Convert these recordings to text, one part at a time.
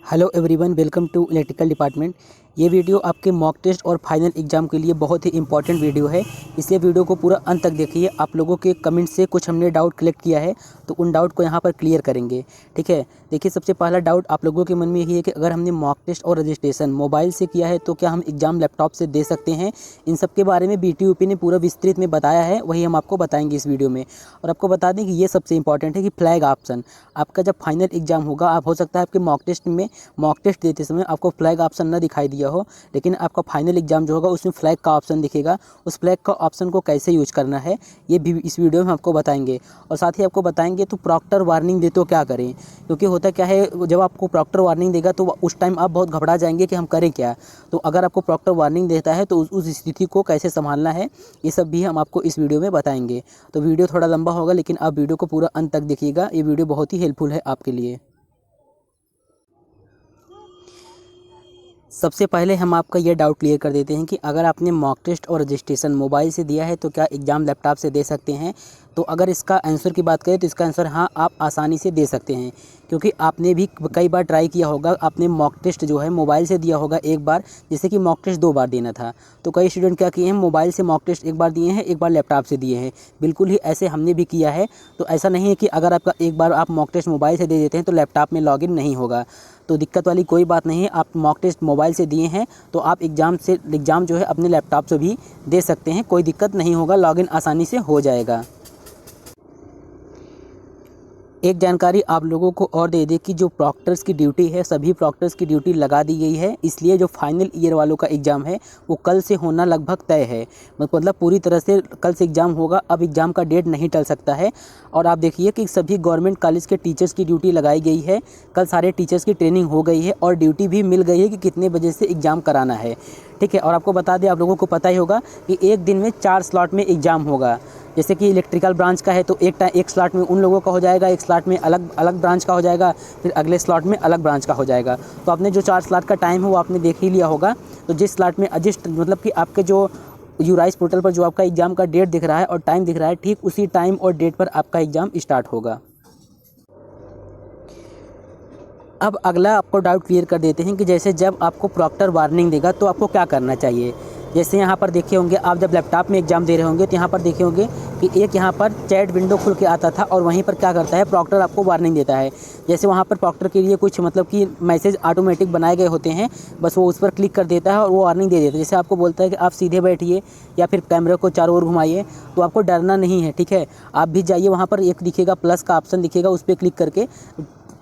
Hello everyone, welcome to electrical department. ये video आपके mock test और फाइनल एग्जाम के लिए बहुत ही इंपॉर्टेंट वीडियो है, इसलिए वीडियो को पूरा अंत तक देखिए। आप लोगों के कमेंट से कुछ हमने डाउट कलेक्ट किया है, तो उन डाउट को यहाँ पर क्लियर करेंगे। ठीक है, देखिए सबसे पहला डाउट आप लोगों के मन में यही है कि अगर हमने मॉक टेस्ट और रजिस्ट्रेशन मोबाइल से किया है तो क्या हम एग्ज़ाम लैपटॉप से दे सकते हैं। इन सब के बारे में BTUP ने पूरा विस्तृत में बताया है, वही हम आपको बताएंगे इस वीडियो में। और आपको बता दें कि ये सबसे इंपॉर्टेंट है कि फ्लैग ऑप्शन आपका जब फाइनल एग्जाम होगा, आप हो सकता है आपके मॉक टेस्ट देते समय आपको फ्लैग ऑप्शन ना दिखाई दिया हो, लेकिन आपका फाइनल एग्जाम जो होगा उसमें फ्लैग का ऑप्शन दिखेगा। उस फ्लैग का ऑप्शन को कैसे यूज करना है ये भी इस वीडियो में आपको बताएंगे। और साथ ही आपको बताएंगे तो प्रॉक्टर वार्निंग दे तो क्या करें, क्योंकि होता क्या है जब आपको प्रॉक्टर वार्निंग देगा तो उस टाइम आप बहुत घबरा जाएंगे कि हम करें क्या। तो अगर आपको प्रॉक्टर वार्निंग देता है तो उस स्थिति को कैसे संभालना है ये सब भी हम आपको इस वीडियो में बताएंगे। तो वीडियो थोड़ा लंबा होगा, लेकिन आप वीडियो को पूरा अंत तक देखिएगा, ये वीडियो बहुत ही हेल्पफुल है आपके लिए। सबसे पहले हम आपका ये डाउट क्लियर कर देते हैं कि अगर आपने मॉक टेस्ट और रजिस्ट्रेशन मोबाइल से दिया है तो क्या एग्ज़ाम लैपटॉप से दे सकते हैं। तो अगर इसका आंसर की बात करें तो इसका आंसर हाँ, आप आसानी से दे सकते हैं, क्योंकि आपने भी कई बार ट्राई किया होगा। आपने मॉक टेस्ट जो है मोबाइल से दिया होगा एक बार, जैसे कि मॉक टेस्ट 2 बार देना था, तो कई स्टूडेंट क्या किए हैं, मोबाइल से मॉक टेस्ट एक बार दिए हैं, एक बार लैपटॉप से दिए हैं। बिल्कुल ही ऐसे हमने भी किया है। तो ऐसा नहीं है कि अगर आपका एक बार आप मॉक टेस्ट मोबाइल से दे देते हैं तो लैपटॉप में लॉगिन नहीं होगा। तो दिक्कत वाली कोई बात नहीं है। आप मॉक टेस्ट मोबाइल से दिए हैं तो आप एग्ज़ाम जो है अपने लैपटॉप से भी दे सकते हैं, कोई दिक्कत नहीं होगा, लॉगिन आसानी से हो जाएगा। एक जानकारी आप लोगों को और दे दें कि जो प्रॉक्टर्स की ड्यूटी है, सभी प्रॉक्टर्स की ड्यूटी लगा दी गई है, इसलिए जो फाइनल ईयर वालों का एग्ज़ाम है वो कल से होना लगभग तय है। मतलब पूरी तरह से कल से एग्ज़ाम होगा, अब एग्ज़ाम का डेट नहीं टल सकता है। और आप देखिए कि सभी गवर्नमेंट कॉलेज के टीचर्स की ड्यूटी लगाई गई है। कल सारे टीचर्स की ट्रेनिंग हो गई है और ड्यूटी भी मिल गई है कि कितने बजे से एग्ज़ाम कराना है। ठीक है, और आपको बता दें, आप लोगों को पता ही होगा कि एक दिन में 4 स्लॉट में एग्ज़ाम होगा। जैसे कि इलेक्ट्रिकल ब्रांच का है तो एक स्लॉट में उन लोगों का हो जाएगा, एक स्लॉट में अलग अलग ब्रांच का हो जाएगा, फिर अगले स्लॉट में अलग ब्रांच का हो जाएगा। तो आपने जो 4 स्लॉट का टाइम है वो आपने देख ही लिया होगा। तो जिस स्लॉट में मतलब कि आपके जो यूराइस पोर्टल पर जो आपका एग्ज़ाम का डेट दिख रहा है और टाइम दिख रहा है, ठीक उसी टाइम और डेट पर आपका एग्ज़ाम स्टार्ट होगा। अब अगला आपको डाउट क्लियर कर देते हैं कि जैसे जब आपको प्रॉक्टर वार्निंग देगा तो आपको क्या करना चाहिए। जैसे यहाँ पर देखे होंगे, आप जब लैपटॉप में एग्ज़ाम दे रहे होंगे तो यहाँ पर देखे होंगे कि एक यहाँ पर चैट विंडो खुल के आता था और वहीं पर क्या करता है, प्रॉक्टर आपको वार्निंग देता है। जैसे वहाँ पर प्रॉक्टर के लिए कुछ मतलब कि मैसेज ऑटोमेटिक बनाए गए होते हैं, बस वो उस पर क्लिक कर देता है और वो वार्निंग दे देता है। जैसे आपको बोलता है कि आप सीधे बैठिए या फिर कैमरे को चारों ओर घुमाइए, तो आपको डरना नहीं है। ठीक है, आप भी जाइए, वहाँ पर एक दिखेगा प्लस का ऑप्शन दिखेगा, उस पर क्लिक करके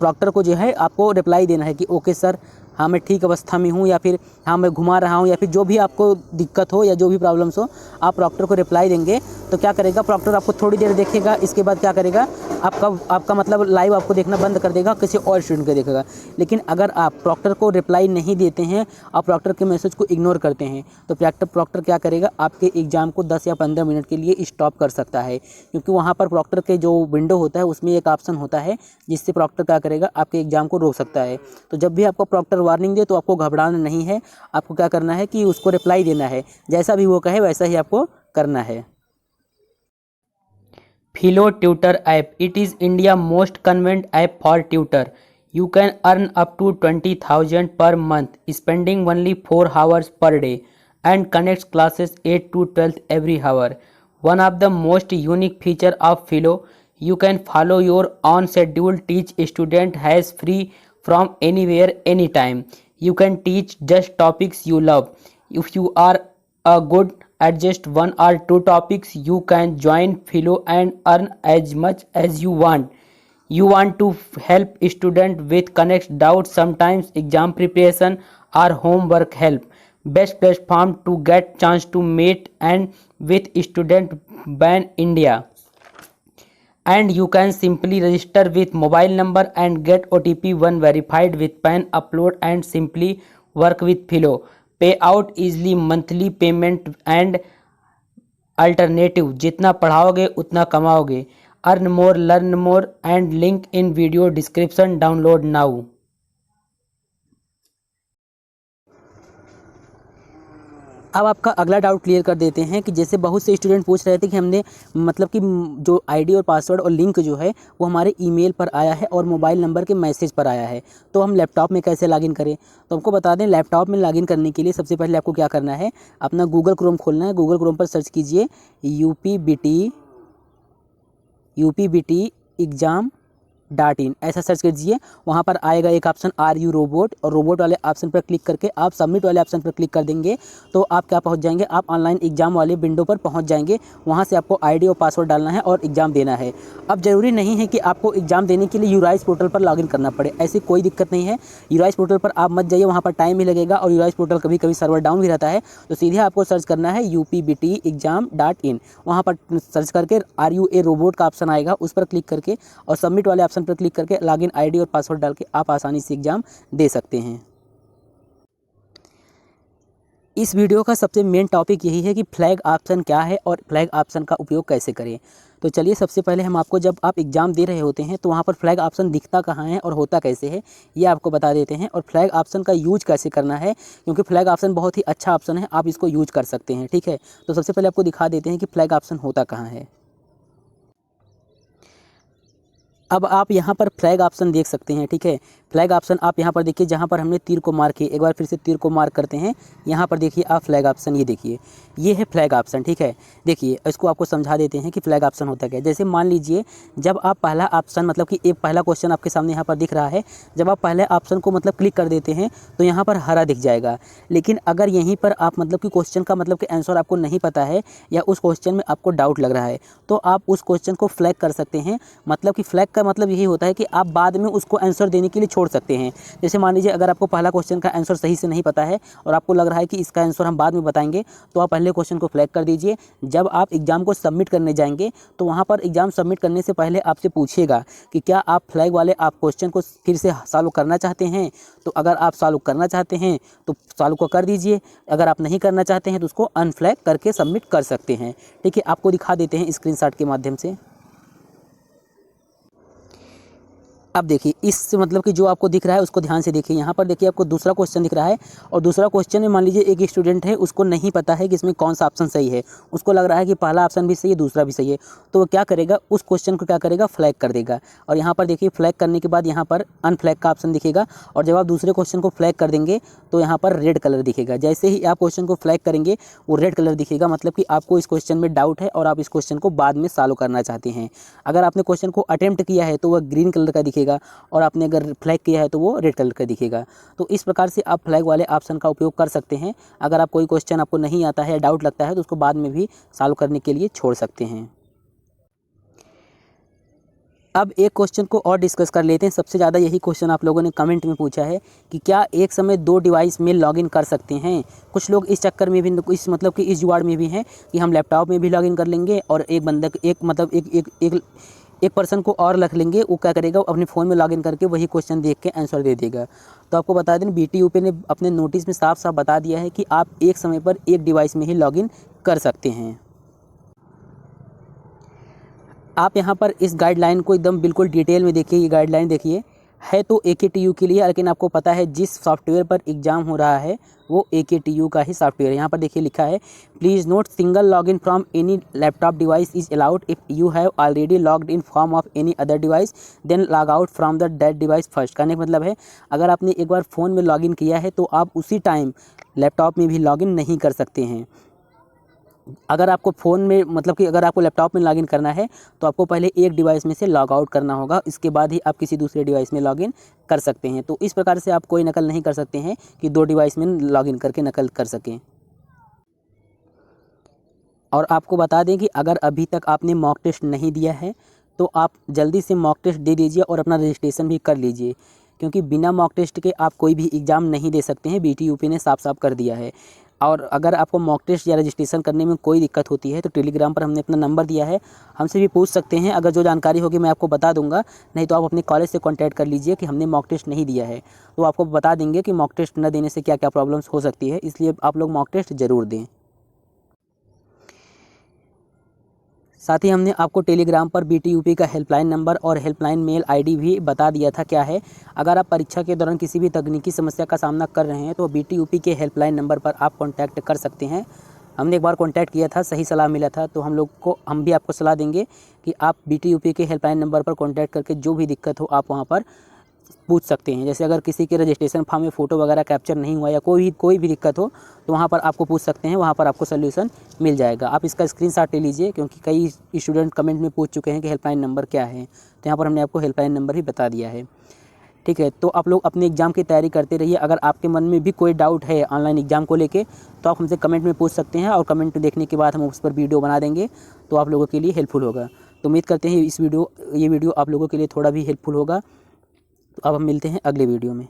प्रॉक्टर को जो है आपको रिप्लाई देना है कि ओके सर, हाँ मैं ठीक अवस्था में हूँ, या फिर हाँ मैं घुमा रहा हूँ, या फिर जो भी आपको दिक्कत हो या जो भी प्रॉब्लम्स हो, आप प्रॉक्टर को रिप्लाई देंगे। तो क्या करेगा, प्रॉक्टर आपको थोड़ी देर देखेगा, इसके बाद क्या करेगा, आपका मतलब लाइव आपको देखना बंद कर देगा, किसी और स्टूडेंट को देखेगा। लेकिन अगर आप प्रॉक्टर को रिप्लाई नहीं देते हैं, आप प्रॉक्टर के मैसेज को इग्नोर करते हैं, तो प्रॉक्टर क्या करेगा, आपके एग्ज़ाम को 10 या 15 मिनट के लिए स्टॉप कर सकता है। क्योंकि वहाँ पर प्रॉक्टर के जो विंडो होता है उसमें एक ऑप्शन होता है जिससे प्रॉक्टर क्या करेगा, आपके एग्ज़ाम को रोक सकता है। तो जब भी आपको प्रॉक्टर वार्निंग दे तो आपको घबराना नहीं है, आपको क्या करना है कि उसको रिप्लाई देना है, जैसा भी वो कहे वैसा ही आपको करना है। Philo Tutor app. It is India most convenient app for tutor. You can earn up to 20,000 per month, spending only 4 hours per day, and connects classes 8 to 12 every hour. One of the most unique feature of Philo, you can follow your own schedule, teach student has free from anywhere anytime. You can teach just topics you love. If you are a good at just 1 or 2 topics, you can join Philo and earn as much as you want. You want to help student with connects doubts, sometimes exam preparation or homework help. Best platform to get chance to meet and with student ban India. And you can simply register with mobile number and get OTP one verified with PAN upload and simply work with Philo. Pay out easily monthly payment and alternative, जितना पढ़ाओगे उतना कमाओगे। Earn more, learn more and link in video description, download now. अब आपका अगला doubt clear कर देते हैं कि जैसे बहुत से स्टूडेंट पूछ रहे थे कि हमने मतलब कि जो आईडी और पासवर्ड और लिंक जो है वो हमारे ईमेल पर आया है और मोबाइल नंबर के मैसेज पर आया है, तो हम लैपटॉप में कैसे लॉगिन करें। तो आपको बता दें, लैपटॉप में लॉगिन करने के लिए सबसे पहले आपको क्या करना है, अपना गूगल क्रोम खोलना है। गूगल क्रोम पर सर्च कीजिए UPBT एग्ज़ाम.in, ऐसा सर्च कीजिए। वहाँ पर आएगा एक ऑप्शन आर यू रोबोट, और रोबोट वाले ऑप्शन पर क्लिक करके आप सबमिट वाले ऑप्शन पर क्लिक कर देंगे तो आप क्या पहुँच जाएंगे, आप ऑनलाइन एग्जाम वाले विंडो पर पहुँच जाएंगे। वहाँ से आपको आईडी और पासवर्ड डालना है और एग्ज़ाम देना है। अब ज़रूरी नहीं है कि आपको एग्ज़ाम देने के लिए यूराइज पोर्टल पर लॉगिन करना पड़े, ऐसी कोई दिक्कत नहीं है। यूराइज पोर्टल पर आप मत जाइए, वहाँ पर टाइम भी लगेगा और यूराइज पोर्टल कभी कभी सर्वर डाउन भी रहता है। तो सीधे आपको सर्च करना है UPBT एग्ज़ाम.in, वहाँ पर सर्च करके RUA रोबोट का ऑप्शन आएगा, उस पर क्लिक करके और सबमिट वाले ऑप्शन पर क्लिक करके लॉगिन आईडी और पासवर्ड डाल के आप आसानी से एग्ज़ाम दे सकते हैं। इस वीडियो का सबसे मेन टॉपिक यही है कि फ्लैग ऑप्शन क्या है और फ्लैग ऑप्शन का उपयोग कैसे करें। तो चलिए, सबसे पहले हम आपको, जब आप एग्ज़ाम दे रहे होते हैं तो वहाँ पर फ्लैग ऑप्शन दिखता कहाँ है और होता कैसे है, ये आपको बता देते हैं। और फ्लैग ऑप्शन का यूज कैसे करना है, क्योंकि फ्लैग ऑप्शन बहुत ही अच्छा ऑप्शन है, आप इसको यूज कर सकते हैं। ठीक है, तो सबसे पहले आपको दिखा देते हैं कि फ्लैग ऑप्शन होता कहाँ है। अब आप यहाँ पर फ्लैग ऑप्शन देख सकते हैं। ठीक है, फ्लैग ऑप्शन आप यहाँ पर देखिए, जहाँ पर हमने तीर को मार्क किया, एक बार फिर से तीर को मार्क करते हैं। यहाँ पर देखिए आप फ्लैग ऑप्शन, ये देखिए, ये है फ्लैग ऑप्शन। ठीक है, देखिए इसको आपको समझा देते हैं कि फ्लैग ऑप्शन होता क्या है। जैसे मान लीजिए, जब आप पहला ऑप्शन, मतलब कि एक पहला क्वेश्चन आपके सामने यहाँ पर दिख रहा है, जब आप पहले ऑप्शन को मतलब क्लिक कर देते हैं तो यहाँ पर हरा दिख जाएगा। लेकिन अगर यहीं पर आप मतलब कि क्वेश्चन का मतलब कि आंसर आपको नहीं पता है या उस क्वेश्चन में आपको डाउट लग रहा है, तो आप उस क्वेश्चन को फ्लैग कर सकते हैं। मतलब कि फ्लैग का मतलब यही होता है कि आप बाद में उसको आंसर देने के लिए छोड़ सकते हैं। जैसे मान लीजिए, अगर आपको पहला क्वेश्चन का आंसर सही से नहीं पता है और आपको लग रहा है कि इसका आंसर हम बाद में बताएंगे, तो आप पहले क्वेश्चन को फ्लैग कर दीजिए। जब आप एग्जाम को सबमिट करने जाएंगे तो वहाँ पर एग्जाम सबमिट करने से पहले आपसे पूछेगा कि क्या आप फ्लैग वाले आप क्वेश्चन को फिर से सॉल्व करना चाहते हैं। तो अगर आप सॉल्व करना चाहते हैं तो सॉल्व को कर दीजिए, अगर आप नहीं करना चाहते हैं तो उसको अनफ्लैग करके सबमिट कर सकते हैं। ठीक है, आपको दिखा देते हैं स्क्रीनशॉट के माध्यम से। अब देखिए, इस मतलब कि जो आपको दिख रहा है उसको ध्यान से देखिए। यहाँ पर देखिए आपको दूसरा क्वेश्चन दिख रहा है, और दूसरा क्वेश्चन में मान लीजिए एक स्टूडेंट है, उसको नहीं पता है कि इसमें कौन सा ऑप्शन सही है। उसको लग रहा है कि पहला ऑप्शन भी सही है, दूसरा भी सही है, तो वो क्या करेगा, उस क्वेश्चन को क्या करेगा, फ्लैग कर देगा। और यहाँ पर देखिए, फ्लैग करने के बाद यहाँ पर अनफ्लैग का ऑप्शन दिखेगा, और जब आप दूसरे क्वेश्चन को फ्लैग कर देंगे तो यहाँ पर रेड कलर दिखेगा। जैसे ही आप क्वेश्चन को फ्लैग करेंगे वो रेड कलर दिखेगा, मतलब कि आपको इस क्वेश्चन में डाउट है और आप इस क्वेश्चन को बाद में सॉल्व करना चाहते हैं। अगर आपने क्वेश्चन को अटेम्प्ट किया है तो वह ग्रीन कलर का दिखेगा, और आपने अगर फ्लैग किया है तो वो रेड कलर का दिखेगा। तो इस प्रकार से आप फ्लैग वाले ऑप्शन का उपयोग कर सकते हैं। अगर आप कोई क्वेश्चन आपको नहीं आता है या डाउट लगता है तो उसको बाद में भी सॉल्व करने के लिए छोड़ सकते हैं। अब एक क्वेश्चन को और डिस्कस कर लेते हैं। सबसे ज़्यादा यही क्वेश्चन आप लोगों ने कमेंट में पूछा है कि क्या एक समय 2 डिवाइस में लॉगिन कर सकते हैं। कुछ लोग इस चक्कर में भी, इस मतलब कि इस जुगाड़ में भी हैं कि हम लैपटॉप में भी लॉगिन कर लेंगे और एक बंदा, एक मतलब एक पर्सन को और रख लेंगे। वो क्या करेगा, अपने फ़ोन में लॉगिन करके वही क्वेश्चन देख के आंसर दे देगा। तो आपको बता दें, BTUP ने अपने नोटिस में साफ साफ बता दिया है कि आप एक समय पर एक डिवाइस में ही लॉगिन कर सकते हैं। आप यहाँ पर इस गाइडलाइन को एकदम बिल्कुल डिटेल में देखिए। ये गाइडलाइन देखिए, है तो AKTU के लिए, लेकिन आपको पता है जिस सॉफ्टवेयर पर एग्ज़ाम हो रहा है वो AKTU का ही सॉफ्टवेयर है। यहाँ पर देखिए लिखा है, please note single login from any laptop device is allowed if you have already logged in form of any other device then log out from the that device first. कहने का मतलब है, अगर आपने एक बार फ़ोन में लॉगिन किया है तो आप उसी टाइम लैपटॉप में भी लॉगिन नहीं कर सकते हैं। अगर आपको फ़ोन में, मतलब कि अगर आपको लैपटॉप में लॉगिन करना है तो आपको पहले एक डिवाइस में से लॉग आउट करना होगा, इसके बाद ही आप किसी दूसरे डिवाइस में लॉगिन कर सकते हैं। तो इस प्रकार से आप कोई नकल नहीं कर सकते हैं कि 2 डिवाइस में लॉगिन करके नकल कर सकें। और आपको बता दें कि अगर अभी तक आपने मॉक टेस्ट नहीं दिया है तो आप जल्दी से मॉक टेस्ट दे दीजिए और अपना रजिस्ट्रेशन भी कर लीजिए, क्योंकि बिना मॉक टेस्ट के आप कोई भी एग्ज़ाम नहीं दे सकते हैं। BTUP ने साफ साफ कर दिया है। और अगर आपको मॉक टेस्ट या रजिस्ट्रेशन करने में कोई दिक्कत होती है तो टेलीग्राम पर हमने अपना नंबर दिया है, हमसे भी पूछ सकते हैं। अगर जो जानकारी होगी मैं आपको बता दूंगा, नहीं तो आप अपने कॉलेज से कॉन्टैक्ट कर लीजिए कि हमने मॉक टेस्ट नहीं दिया है, तो आपको बता देंगे कि मॉक टेस्ट न देने से क्या क्या प्रॉब्लम्स हो सकती है। इसलिए आप लोग मॉक टेस्ट ज़रूर दें। साथ ही हमने आपको टेलीग्राम पर BTUP का हेल्पलाइन नंबर और हेल्पलाइन मेल ID भी बता दिया था क्या है। अगर आप परीक्षा के दौरान किसी भी तकनीकी समस्या का सामना कर रहे हैं तो BTUP के हेल्पलाइन नंबर पर आप कॉन्टैक्ट कर सकते हैं। हमने एक बार कॉन्टैक्ट किया था, सही सलाह मिला था, तो हम भी आपको सलाह देंगे कि आप BTUP के हेल्पलाइन नंबर पर कॉन्टैक्ट करके जो भी दिक्कत हो आप वहाँ पर पूछ सकते हैं। जैसे अगर किसी के रजिस्ट्रेशन फॉर्म में फ़ोटो वगैरह कैप्चर नहीं हुआ या कोई भी दिक्कत हो तो वहाँ पर आपको पूछ सकते हैं, वहाँ पर आपको सॉल्यूशन मिल जाएगा। आप इसका स्क्रीनशॉट ले लीजिए, क्योंकि कई स्टूडेंट कमेंट में पूछ चुके हैं कि हेल्पलाइन नंबर क्या है, तो यहाँ पर हमने आपको हेल्पलाइन नंबर ही बता दिया है। ठीक है, तो आप लोग अपने एग्ज़ाम की तैयारी करते रहिए। अगर आपके मन में भी कोई डाउट है ऑनलाइन एग्ज़ाम को लेके तो आप हमसे कमेंट में पूछ सकते हैं, और कमेंट देखने के बाद हम उस पर वीडियो बना देंगे, तो आप लोगों के लिए हेल्पफुल होगा। तो उम्मीद करते हैं ये वीडियो आप लोगों के लिए थोड़ा भी हेल्पफुल होगा। तो अब हम मिलते हैं अगले वीडियो में।